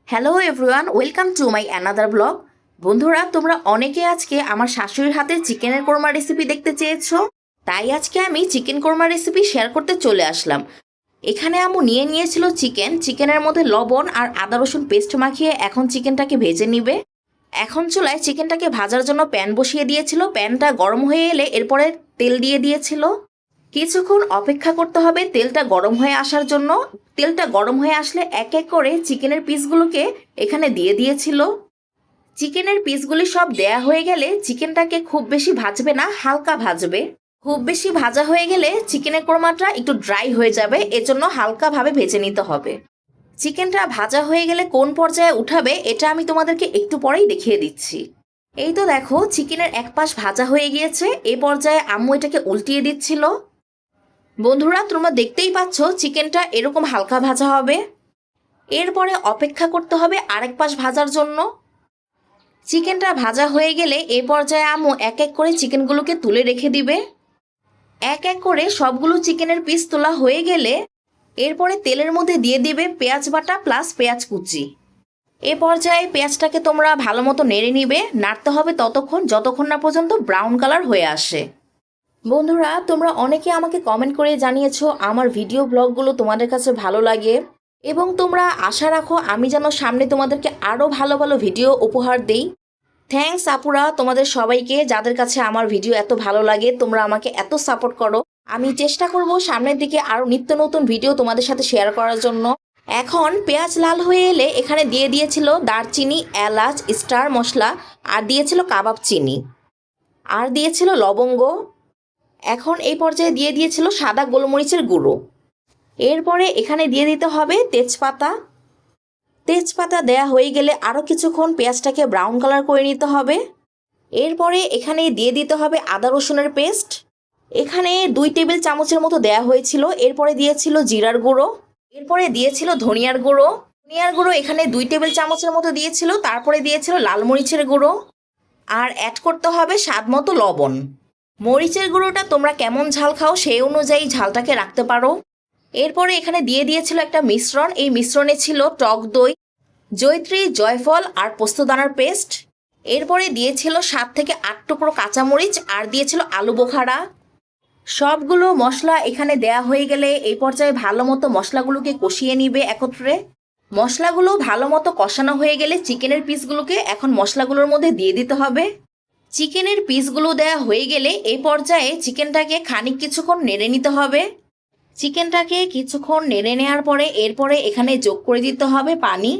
Hello everyone, welcome to my another blog. বন্ধুরা, তোমরা অনেকে আজকে আমার শাশুড়ির হাতের চিকেনের কোরমা রেসিপি দেখতে চেয়েছো, তাই আজকে আমি চিকেন কোরমা রেসিপি শেয়ার করতে চলে আসলাম। এখানে আম্মু নিয়ে নিয়েছিল চিকেনের মধ্যে লবণ আর আদা রসুন পেস্ট মাখিয়ে এখন চিকেনটাকে ভেজে নিবে। এখন চুলায় চিকেনটাকে ভাজার জন্য প্যান বসিয়ে দিয়েছিল। প্যানটা গরম হয়ে এলে এরপরে তেল দিয়ে দিয়েছিল। কিছুক্ষণ অপেক্ষা করতে হবে তেলটা গরম হয়ে আসার জন্য। তেলটা গরম হয়ে আসলে এক এক করে চিকেনের পিসগুলোকে এখানে দিয়ে দিয়েছিল। চিকেনের পিসগুলি সব দেয়া হয়ে গেলে চিকেনটাকে খুব বেশি ভাজবে না, হালকা ভাজবে। খুব বেশি ভাজা হয়ে গেলে চিকেনের কোরমাটা একটু ড্রাই হয়ে যাবে, এজন্য হালকাভাবে ভেজে নিতে হবে। চিকেনটা ভাজা হয়ে গেলে কোন পর্যায়ে উঠাবে এটা আমি তোমাদেরকে একটু পরেই দেখিয়ে দিচ্ছি। এই তো দেখো, চিকেনের এক পাশ ভাজা হয়ে গিয়েছে। এই পর্যায়ে আম্মু এটাকে উল্টিয়ে দিচ্ছিল। বন্ধুরা, তোমরা দেখতেই পাচ্ছ চিকেনটা এরকম হালকা ভাজা হবে। এরপরে অপেক্ষা করতে হবে আরেক পাশ ভাজার জন্য। চিকেনটা ভাজা হয়ে গেলে এই পর্যায়ে আম্মু এক এক করে চিকেনগুলোকে তুলে রেখে দিবে। এক এক করে সবগুলো চিকেনের পিস তোলা হয়ে গেলে এরপরে তেলের মধ্যে দিয়ে দিবে পেঁয়াজ বাটা প্লাস পেঁয়াজ কুচি। এ পর্যায়ে পেঁয়াজটাকে তোমরা ভালো মতো নেড়ে নিবে। নাড়তে হবে ততক্ষণ যতক্ষণ না পর্যন্ত ব্রাউন কালার হয়ে আসে। বন্ধুরা, তোমরা অনেকে আমাকে কমেন্ট করে জানিয়েছো আমার ভিডিও ব্লগগুলো তোমাদের কাছে ভালো লাগে এবং তোমরা আশা রাখো আমি যেন সামনে তোমাদেরকে আরও ভালো ভালো ভিডিও উপহার দেই। থ্যাঙ্কস আপুরা, তোমাদের সবাইকে, যাদের কাছে আমার ভিডিও এত ভালো লাগে, তোমরা আমাকে এত সাপোর্ট করো। আমি চেষ্টা করব সামনের দিকে আরও নিত্য নতুন ভিডিও তোমাদের সাথে শেয়ার করার জন্য। এখন পেঁয়াজ লাল হয়ে এলে এখানে দিয়ে দিয়েছিল দারচিনি, এলাচ, স্টার মশলা, আর দিয়েছিল কাবাব চিনি, আর দিয়েছিল লবঙ্গ। এখন এই পর্যায়ে দিয়ে দিয়েছিল সাদা গোলমরিচের গুঁড়ো। এরপরে এখানে দিয়ে দিতে হবে তেজপাতা। তেজপাতা দেয়া হয়ে গেলে আরও কিছুক্ষণ পেঁয়াজটাকে ব্রাউন কালার করে নিতে হবে। এরপরে এখানে দিয়ে দিতে হবে আদা রসুনের পেস্ট। এখানে 2 টেবিল চামচের মতো দেয়া হয়েছিল। এরপরে দিয়েছিল জিরার গুঁড়ো। এরপরে দিয়েছিল ধনিয়ার গুঁড়ো। ধনিয়ার গুঁড়ো এখানে 2 টেবিল চামচের মতো দিয়েছিল। তারপরে দিয়েছিল লাল মরিচের গুঁড়ো। আর অ্যাড করতে হবে স্বাদ মতো লবণ। মরিচের গুঁড়োটা তোমরা কেমন ঝাল খাও সেই অনুযায়ী ঝালটাকে রাখতে পারো। এরপরে এখানে দিয়ে দিয়েছিল একটা মিশ্রণ। এই মিশ্রণে ছিল টক দই, জয়িত্রী, জয়ফল আর পোস্তদানার পেস্ট। এরপরে দিয়েছিল 7 থেকে 8 টুকরো কাঁচামরিচ, আর দিয়েছিল আলু বোখারা। সবগুলো মশলা এখানে দেয়া হয়ে গেলে এই পর্যায়ে ভালো মতো মশলাগুলোকে কষিয়ে নিবে একত্রে। মশলাগুলো ভালো মতো কষানো হয়ে গেলে চিকেনের পিসগুলোকে এখন মশলাগুলোর মধ্যে দিয়ে দিতে হবে। চিকেনের পিসগুলো দেয়া হয়ে গেলে এই পর্যায়ে চিকেনটাকে খানিক কিছুক্ষণ নেড়ে নিতে হবে। চিকেনটাকে কিছুক্ষণ নেড়ে নেওয়ার পরে এরপরে এখানে যোগ করে দিতে হবে পানি।